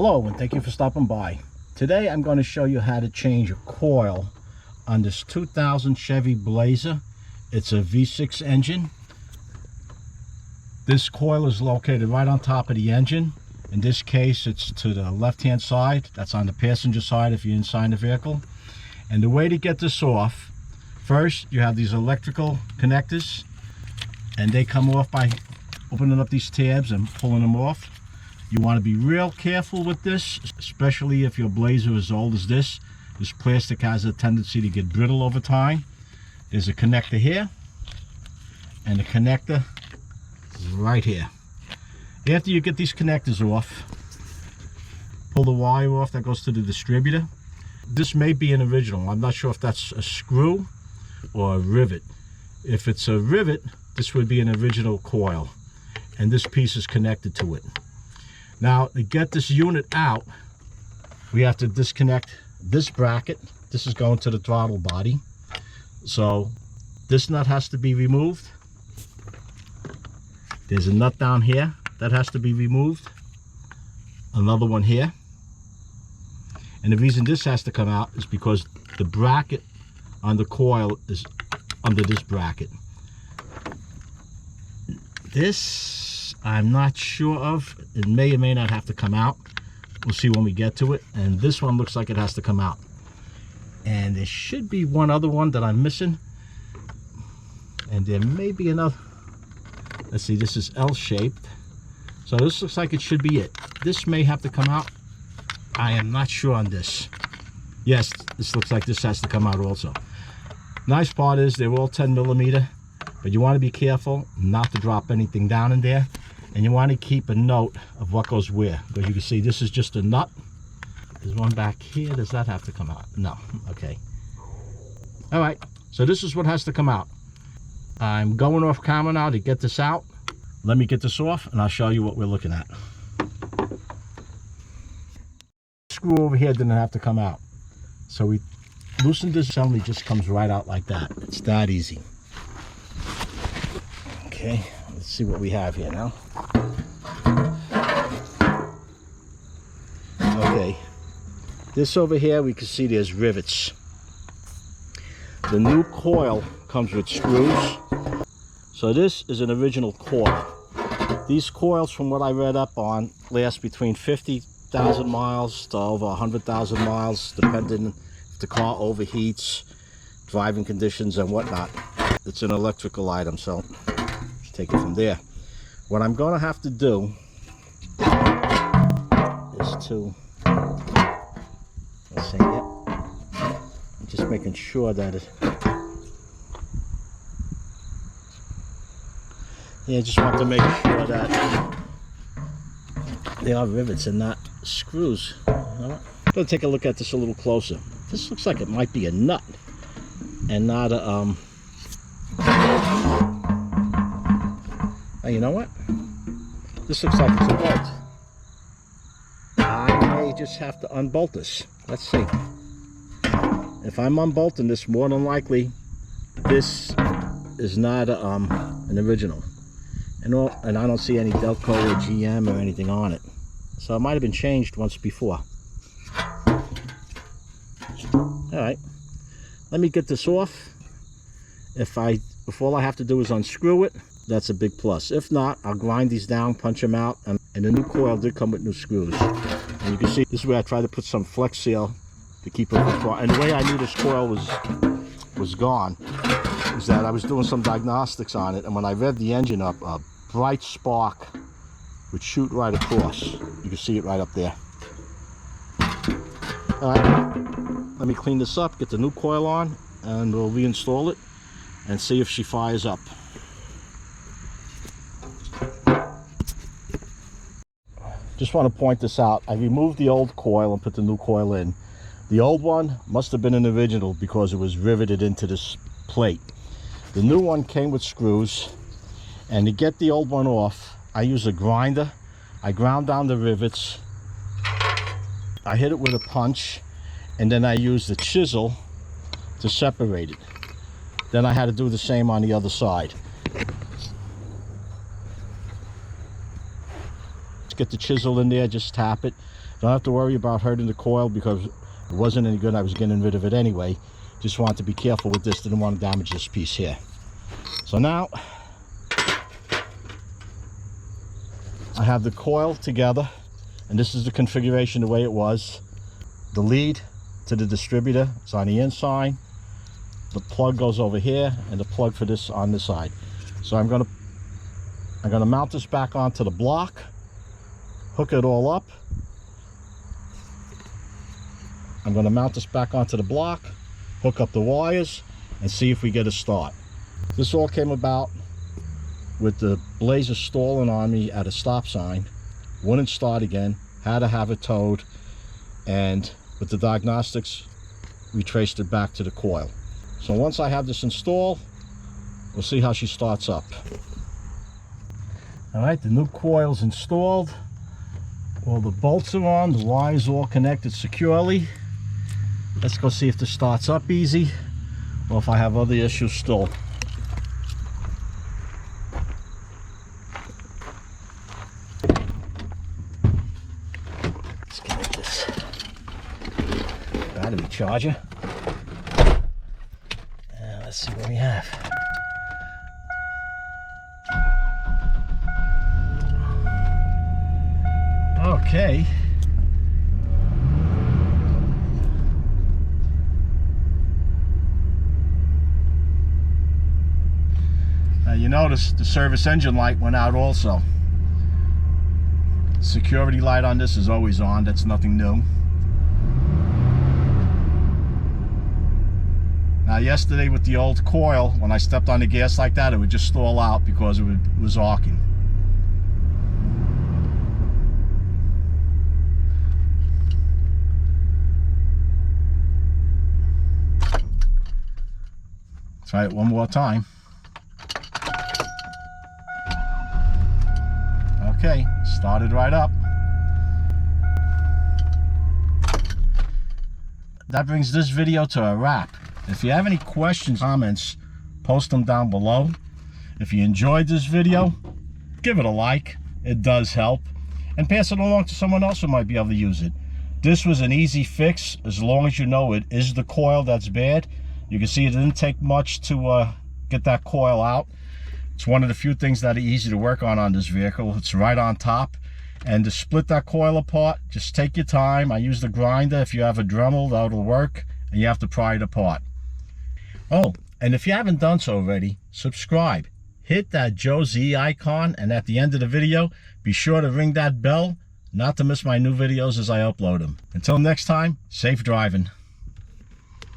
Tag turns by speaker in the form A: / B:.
A: Hello and thank you for stopping by. Today I'm going to show you how to change a coil on this 2000 Chevy Blazer. It's a V6 engine. This coil is located right on top of the engine. In this case it's to the left hand side. That's on the passenger side if you're inside the vehicle. And the way to get this off, first you have these electrical connectors and they come off by opening up these tabs and pulling them off. You want to be real careful with this, especially if your Blazer is as old as this. This plastic has a tendency to get brittle over time. There's a connector here and a connector right here. After you get these connectors off, pull the wire off that goes to the distributor. This may be an original. I'm not sure if that's a screw or a rivet. If it's a rivet, this would be an original coil and this piece is connected to it. Now, to get this unit out, we have to disconnect this bracket. This is going to the throttle body. So this nut has to be removed. There's a nut down here that has to be removed. Another one here. And the reason this has to come out is because the bracket on the coil is under this bracket. This I'm not sure of. It may or may not have to come out. We'll see when we get to it. And this one looks like it has to come out. And there should be one other one that I'm missing. And there may be another. Let's see, this is L-shaped. So this looks like it should be it. This may have to come out. I am not sure on this. Yes, this looks like this has to come out also. Nice part is they're all 10 millimeter. But you want to be careful not to drop anything down in there. And you want to keep a note of what goes where. Because you can see this is just a nut. There's one back here. Does that have to come out? No. Okay. All right. So this is what has to come out. I'm going off camera now to get this out. Let me get this off and I'll show you what we're looking at. Screw over here didn't have to come out. So we loosened this assembly, just comes right out like that. It's that easy. Okay, let's see what we have here now. Okay, this over here we can see there's rivets. The new coil comes with screws. So this is an original coil. These coils, from what I read up on, last between 50,000 miles to over 100,000 miles, depending if the car overheats, driving conditions and whatnot. It's an electrical item, so take it from there. What I'm going to have to do is to, let's see, yep, I'm just making sure that it, yeah, I just want to make sure that they are rivets and not screws. I'm going to take a look at this a little closer. This looks like it might be a nut and not a you know what? This looks like it's a bolt. I may just have to unbolt this. Let's see. If I'm unbolting this, more than likely, this is not an original. And I don't see any Delco or GM or anything on it. So it might have been changed once before. Alright. Let me get this off. If all I have to do is unscrew it, that's a big plus. If not, I'll grind these down, punch them out, and the new coil did come with new screws. And you can see this is where I tried to put some Flex Seal to keep it from. And the way I knew this coil was gone is that I was doing some diagnostics on it, and when I revved the engine up, a bright spark would shoot right across. You can see it right up there. All right, let me clean this up, get the new coil on, and we'll reinstall it and see if she fires up. Just want to point this out. I removed the old coil and put the new coil in. The old one must have been an original because it was riveted into this plate. The new one came with screws, and to get the old one off, I use a grinder. I ground down the rivets. I hit it with a punch, and then I use the chisel to separate it. Then I had to do the same on the other side. get the chisel in there, just tap it. Don't have to worry about hurting the coil because it wasn't any good. I was getting rid of it anyway. Just wanted to be careful with this, didn't want to damage this piece here. So now I have the coil together, and this is the configuration the way it was. The lead to the distributor is on the inside, the plug goes over here, and the plug for this on this side. So I'm gonna mount this back onto the block, hook it all up. I'm gonna mount this back onto the block, hook up the wires, and see if we get a start. This all came about with the Blazer stalling on me at a stop sign. Wouldn't start again, had to have it towed, and with the diagnostics we traced it back to the coil. So once I have this installed, we'll see how she starts up. All right, the new coil's installed. All the bolts are on, the wires all connected securely. Let's go see if this starts up easy or if I have other issues still. Let's get this battery charger. Let's see what we have. Okay. Now you notice the service engine light went out also. Security light on this is always on, that's nothing new. Now yesterday with the old coil, when I stepped on the gas like that, it would just stall out because it was arcing. Try it one more time. Okay, started right up. That brings this video to a wrap. If you have any questions, comments, post them down below. If you enjoyed this video, give it a like. It does help. And pass it along to someone else who might be able to use it. This was an easy fix as long as you know it is the coil that's bad. You can see it didn't take much to get that coil out. It's one of the few things that are easy to work on this vehicle. It's right on top. And to split that coil apart, just take your time. I use the grinder. If you have a Dremel, that'll work. And you have to pry it apart. Oh, and if you haven't done so already, subscribe. Hit that Joe Z icon, and at the end of the video, be sure to ring that bell not to miss my new videos as I upload them. Until next time, safe driving.